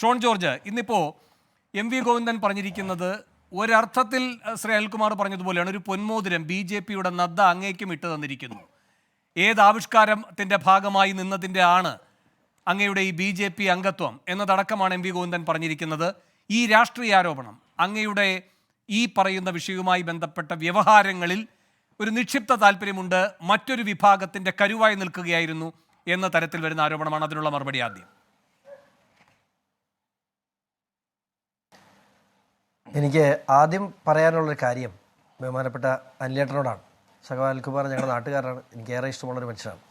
ഷോൺ ജോർജ്, ഇന്നിപ്പോൾ എം.വി. ഗോവിന്ദൻ പറഞ്ഞിരിക്കുന്നത് ഒരർത്ഥത്തിൽ ശ്രീ അനിൽകുമാർ പറഞ്ഞതുപോലെയാണ്. ഒരു പൊന്മോതിരം BJP-യുടെ നദ്ദ അങ്ങേക്കും ഇട്ട് തന്നിരിക്കുന്നു. ഏത് ആവിഷ്കാരത്തിൻ്റെ ഭാഗമായി നിന്നതിൻ്റെ ആണ് അങ്ങയുടെ ഈ BJP അംഗത്വം എന്നതടക്കമാണ് എം.വി. ഗോവിന്ദൻ പറഞ്ഞിരിക്കുന്നത്. ഈ രാഷ്ട്രീയ ആരോപണം അങ്ങയുടെ ഈ പറയുന്ന വിഷയവുമായി ബന്ധപ്പെട്ട വ്യവഹാരങ്ങളിൽ ഒരു നിക്ഷിപ്ത താല്പര്യമുണ്ട്, മറ്റൊരു വിഭാഗത്തിൻ്റെ കരുവായി നിൽക്കുകയായിരുന്നു എന്ന തരത്തിൽ വരുന്ന ആരോപണമാണ്. അതിനുള്ള മറുപടി ആദ്യം. എനിക്ക് ആദ്യം പറയാനുള്ളൊരു കാര്യം ബഹുമാനപ്പെട്ട അനിലേട്ടനോടാണ്. അനിൽകുമാർ ഞങ്ങളുടെ നാട്ടുകാരാണ്, എനിക്ക് ഏറെ ഇഷ്ടമുള്ളൊരു മനുഷ്യനാണ്.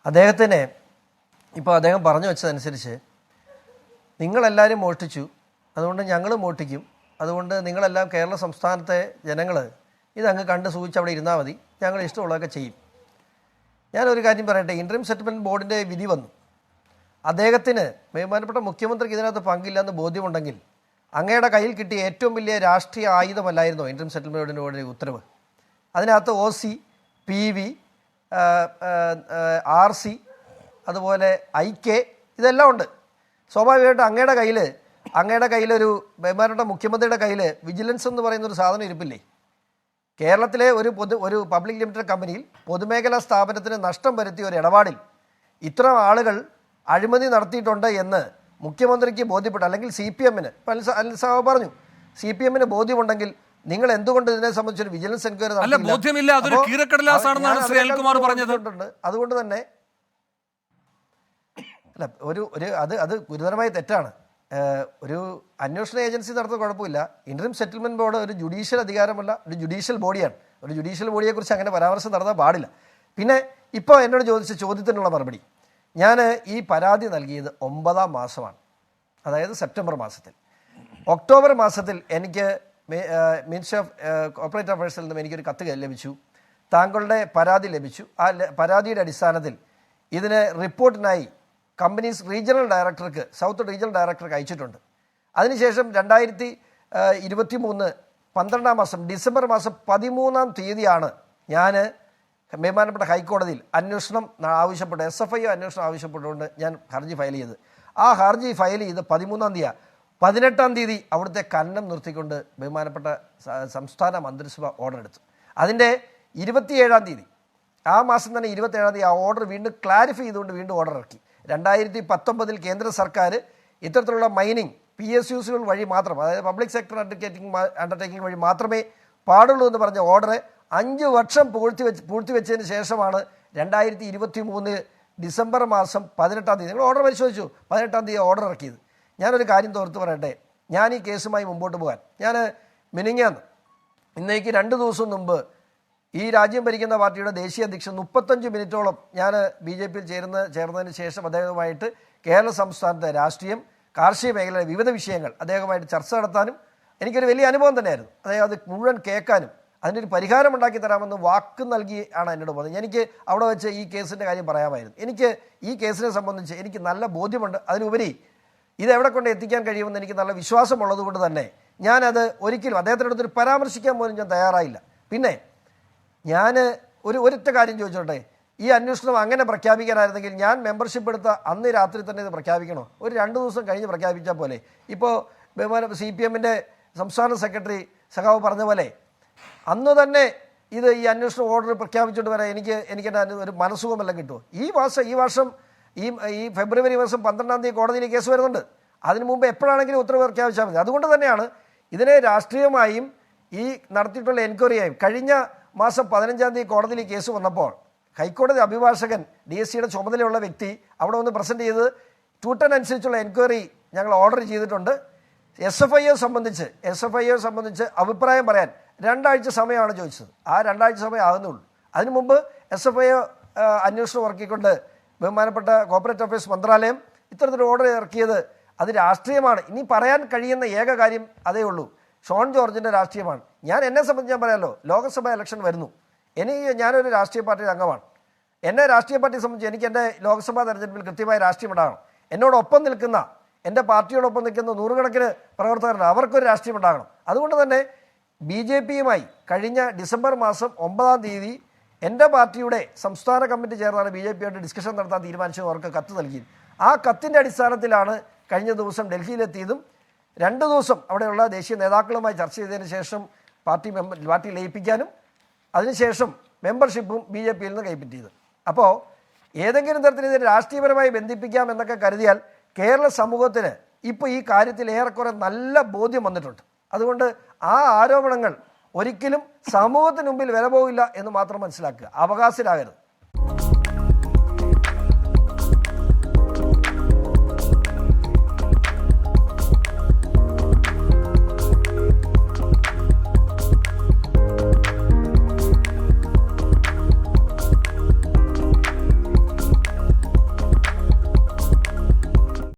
അദ്ദേഹത്തിന് ഇപ്പോൾ അദ്ദേഹം പറഞ്ഞു വെച്ചതനുസരിച്ച് നിങ്ങളെല്ലാവരും മോഷ്ടിച്ചു, അതുകൊണ്ട് ഞങ്ങൾ മോഷ്ടിക്കും, അതുകൊണ്ട് നിങ്ങളെല്ലാം കേരള സംസ്ഥാനത്തെ ജനങ്ങൾ ഇതങ്ങ് കണ്ട് സൂചിച്ച് അവിടെ ഇരുന്നാൽ മതി, ഞങ്ങൾ ഇഷ്ടമുള്ളതൊക്കെ ചെയ്യും. ഞാനൊരു കാര്യം പറയട്ടെ, ഇൻട്രീം സെറ്റിൽമെൻറ്റ് ബോർഡിൻ്റെ വിധി വന്നു. അദ്ദേഹത്തിന് ബഹുമാനപ്പെട്ട മുഖ്യമന്ത്രിക്ക് ഇതിനകത്ത് പങ്കില്ലെന്ന് ബോധ്യമുണ്ടെങ്കിൽ അങ്ങയുടെ കയ്യിൽ കിട്ടിയ ഏറ്റവും വലിയ രാഷ്ട്രീയ ആയുധമല്ലായിരുന്നോ ഇൻട്രീം സെറ്റിൽമെൻറ്റ് ബോർഡിൻ്റെ ഉത്തരവ്? അതിനകത്ത് OC, PV, RC, അതുപോലെ IK ഇതെല്ലാം ഉണ്ട്. സ്വാഭാവികമായിട്ടും അങ്ങയുടെ കയ്യിലൊരു ബഹുമാനപ്പെട്ട മുഖ്യമന്ത്രിയുടെ കയ്യിൽ വിജിലൻസ് എന്ന് പറയുന്ന ഒരു സാധനം ഇരിപ്പില്ലേ? കേരളത്തിലെ ഒരു പബ്ലിക് ലിമിറ്റഡ് കമ്പനിയിൽ പൊതുമേഖലാ സ്ഥാപനത്തിന് നഷ്ടം വരുത്തിയ ഒരു ഇടപാടിൽ ഇത്ര ആളുകൾ അഴിമതി നടത്തിയിട്ടുണ്ട് എന്ന് മുഖ്യമന്ത്രിക്ക് ബോധ്യപ്പെട്ടു, അല്ലെങ്കിൽ CPM-ന് അനിൽ പറഞ്ഞു, CPM-ന് ബോധ്യമുണ്ടെങ്കിൽ നിങ്ങൾ എന്തുകൊണ്ട് ഇതിനെ സംബന്ധിച്ചൊരു വിജിലൻസ് എൻക്വയറി നടത്തിയിട്ടുണ്ട്? അതുകൊണ്ട് തന്നെ അല്ല, അത് ഗുരുതരമായ തെറ്റാണ്. ഒരു അന്വേഷണ ഏജൻസി നടത്തുന്ന കുഴപ്പമില്ല. ഇൻട്രീം സെറ്റിൽമെൻറ്റ് ബോർഡ് ഒരു ജുഡീഷ്യൽ അധികാരമല്ല, ഒരു ജുഡീഷ്യൽ ബോഡിയാണ്. ഒരു ജുഡീഷ്യൽ ബോഡിയെക്കുറിച്ച് അങ്ങനെ പരാമർശം നടത്താൻ പാടില്ല. പിന്നെ ഇപ്പോൾ എന്നോട് ചോദിച്ച ചോദ്യത്തിനുള്ള മറുപടി, ഞാൻ ഈ പരാതി നൽകിയത് 9-ാം മാസമാണ്, അതായത് സെപ്റ്റംബർ മാസത്തിൽ. ഒക്ടോബർ മാസത്തിൽ എനിക്ക് മിനിസ്റ്റർ ഓഫ് കോർപ്പറേറ്റ് അഫയേഴ്സിൽ നിന്നും എനിക്കൊരു കത്ത് ലഭിച്ചു, താങ്കളുടെ പരാതി ലഭിച്ചു. ആ പരാതിയുടെ അടിസ്ഥാനത്തിൽ ഇതിന് റിപ്പോർട്ടിനായി കമ്പനീസ് റീജിയണൽ ഡയറക്ടർക്ക്, സൗത്ത് റീജിയണൽ ഡയറക്ടർക്ക് അയച്ചിട്ടുണ്ട്. അതിനുശേഷം 2023 12-ാം മാസം ഡിസംബർ മാസം 13-ാം തീയതിയാണ് ഞാൻ ബഹുമാനപ്പെട്ട ഹൈക്കോടതിയിൽ അന്വേഷണം ആവശ്യപ്പെട്ട് SFIO അന്വേഷണം ആവശ്യപ്പെട്ടുകൊണ്ട് ഞാൻ ഹർജി ഫയൽ ചെയ്ത്. ആ ഹർജി ഫയൽ ചെയ്ത് 13-ാം തീയതി 18-ാം തീയതി അവിടുത്തെ കന്നം നിർത്തിക്കൊണ്ട് ബഹുമാനപ്പെട്ട സംസ്ഥാന മന്ത്രിസഭ ഓർഡർ എടുത്തു. അതിൻ്റെ 27-ാം തീയതി, ആ മാസം തന്നെ 27-ാം തീയതി ആ ഓർഡർ വീണ്ടും ക്ലാരിഫൈ ചെയ്തുകൊണ്ട് വീണ്ടും ഓർഡർ ഇറക്കി. 2019 കേന്ദ്ര സർക്കാർ ഇത്തരത്തിലുള്ള മൈനിങ് PSUs വഴി മാത്രം, അതായത് പബ്ലിക് സെക്ടർ അണ്ടർടേക്കിംഗ് വഴി മാത്രമേ പാടുള്ളൂ എന്ന് പറഞ്ഞ ഓർഡർ 5 വർഷം പൂഴ്ത്തിവെച്ചതിന് ശേഷമാണ് 2023 ഡിസംബർ മാസം 18-ാം തീയതി, നിങ്ങൾ ഓർഡർ പരിശോധിച്ചു, 18-ാം തീയതി ഓർഡർ ഇറക്കിയത്. ഞാനൊരു കാര്യം തോർത്ത് പറയട്ടെ, ഞാൻ ഈ കേസുമായി മുമ്പോട്ട് പോകാൻ മിനിങ്ങാന്ന് ഇന്നേക്ക് 2 ദിവസം മുമ്പ് ഈ രാജ്യം ഭരിക്കുന്ന പാർട്ടിയുടെ ദേശീയ അധ്യക്ഷൻ 35 മിനിറ്റോളം ഞാൻ BJP-യിൽ ചേർന്നതിന് ശേഷം അദ്ദേഹവുമായിട്ട് കേരള സംസ്ഥാനത്തെ രാഷ്ട്രീയം, കാർഷിക മേഖലയിലെ വിവിധ വിഷയങ്ങൾ അദ്ദേഹവുമായിട്ട് ചർച്ച നടത്താനും എനിക്കൊരു വലിയ അനുഭവം തന്നെയായിരുന്നു. അത് മുഴുവൻ കേൾക്കാനും അതിനൊരു പരിഹാരം ഉണ്ടാക്കി തരാമെന്ന് വാക്ക് നൽകി ആണ് എന്നോട് പോകുന്നത്. എനിക്ക് അവിടെ വെച്ച് ഈ കേസിൻ്റെ കാര്യം പറയാമായിരുന്നു. എനിക്ക് ഈ കേസിനെ സംബന്ധിച്ച് എനിക്ക് നല്ല ബോധ്യമുണ്ട്. അതിനുപരി ഇതെവിടെ കൊണ്ട് എത്തിക്കാൻ കഴിയുമെന്ന് എനിക്ക് നല്ല വിശ്വാസമുള്ളത് കൊണ്ട് തന്നെ ഞാനത് ഒരിക്കലും അദ്ദേഹത്തിനടുത്തൊരു പരാമർശിക്കാൻ പോലും ഞാൻ തയ്യാറായില്ല. പിന്നെ ഞാൻ ഒരൊറ്റ കാര്യം ചോദിച്ചോട്ടെ, ഈ അന്വേഷണം അങ്ങനെ പ്രഖ്യാപിക്കാനായിരുന്നെങ്കിൽ ഞാൻ മെമ്പർഷിപ്പ് എടുത്ത അന്ന് രാത്രി തന്നെ ഇത് പ്രഖ്യാപിക്കണോ? ഒരു 2 ദിവസം കഴിഞ്ഞ് പ്രഖ്യാപിച്ചാൽ പോലെ? ഇപ്പോൾ CPM-ന്റെ സംസ്ഥാന സെക്രട്ടറി സഖാവ് പറഞ്ഞ പോലെ അന്ന് തന്നെ ഈ അന്വേഷണ ഓർഡർ പ്രഖ്യാപിച്ചുകൊണ്ട് വരാൻ എനിക്ക് ഒരു മനസ്സുഖമെല്ലാം കിട്ടുമോ? ഈ വർഷം ഈ ഫെബ്രുവരി മാസം 12-ാം തീയതി കോടതിയിൽ കേസ് വരുന്നുണ്ട്. അതിനു മുമ്പ് എപ്പോഴാണെങ്കിലും ഉത്തരവ് പ്രഖ്യാപിച്ചാൽ മതി. അതുകൊണ്ട് തന്നെയാണ് ഇതിനെ രാഷ്ട്രീയമായും ഈ നടത്തിയിട്ടുള്ള എൻക്വയറിയായും കഴിഞ്ഞ മാസം 15-ാം തീയതി കോടതിയിൽ കേസ് വന്നപ്പോൾ ഹൈക്കോടതി അഭിഭാഷകൻ DSCയുടെ ചുമതലയുള്ള വ്യക്തി അവിടെ വന്ന് പ്രസൻറ്റ് ചെയ്ത് 210 അനുസരിച്ചുള്ള എൻക്വയറി ഞങ്ങൾ ഓർഡർ ചെയ്തിട്ടുണ്ട്. SFIO സംബന്ധിച്ച് അഭിപ്രായം പറയാൻ 2 ആഴ്ച സമയമാണ് ചോദിച്ചത്. ആ 2 ആഴ്ച സമയം ആകുന്നുള്ളൂ. അതിനു മുമ്പ് SFIO അന്വേഷണം ഇറക്കിക്കൊണ്ട് ബഹുമാനപ്പെട്ട കോർപ്പറേറ്റ് അഫയേഴ്സ് മന്ത്രാലയം ഇത്തരത്തിലൊരു ഓർഡർ ഇറക്കിയത് അത് രാഷ്ട്രീയമാണ്. ഇനി പറയാൻ കഴിയുന്ന ഏക കാര്യം അതേ ഉള്ളൂ, ഷോൺ ജോർജിൻ്റെ രാഷ്ട്രീയമാണ്. എന്നെ സംബന്ധിച്ച് ഞാൻ പറയാമല്ലോ, ലോക്സഭാ ഇലക്ഷൻ വരുന്നു, ഞാനൊരു രാഷ്ട്രീയ പാർട്ടിയുടെ അംഗമാണ്. എന്നെ രാഷ്ട്രീയ പാർട്ടിയെ സംബന്ധിച്ച് എനിക്ക് എൻ്റെ ലോക്സഭാ തെരഞ്ഞെടുപ്പിൽ കൃത്യമായ രാഷ്ട്രീയം ഉണ്ടാകണം. എന്നോടൊപ്പം നിൽക്കുന്ന, എൻ്റെ പാർട്ടിയോടൊപ്പം നിൽക്കുന്ന നൂറുകണക്കിന് പ്രവർത്തകരുണ്ട്, അവർക്കൊരു രാഷ്ട്രീയം ഉണ്ടാകണം. അതുകൊണ്ട് തന്നെ BJP-യുമായി കഴിഞ്ഞ ഡിസംബർ മാസം 9-ാം തീയതി എൻ്റെ പാർട്ടിയുടെ സംസ്ഥാന കമ്മിറ്റി ചേർന്നാണ് BJP-യായിട്ട് ഡിസ്കഷൻ നടത്താൻ തീരുമാനിച്ചത്. അവർക്ക് കത്ത് നൽകി. ആ കത്തിൻ്റെ അടിസ്ഥാനത്തിലാണ് കഴിഞ്ഞ ദിവസം ഡൽഹിയിലെത്തിയതും 2 ദിവസം അവിടെയുള്ള ദേശീയ നേതാക്കളുമായി ചർച്ച ചെയ്തതിന് ശേഷം പാർട്ടി ലയിപ്പിക്കാനും അതിനുശേഷം മെമ്പർഷിപ്പും BJP-യിൽ നിന്ന് കൈപ്പറ്റിയത്. അപ്പോൾ ഏതെങ്കിലും തരത്തിൽ ഇതിനെ രാഷ്ട്രീയപരമായി ബന്ധിപ്പിക്കാം എന്നൊക്കെ കരുതിയാൽ കേരള സമൂഹത്തിന് ഇപ്പോൾ ഈ കാര്യത്തിൽ ഏറെക്കുറെ നല്ല ബോധ്യം വന്നിട്ടുണ്ട്. അതുകൊണ്ട് ആ ആരോപണങ്ങൾ ഒരിക്കലും സമൂഹത്തിന് മുമ്പിൽ വില പോകില്ല എന്ന് മാത്രം മനസ്സിലാക്കുക. അവകാശരാകരുത്.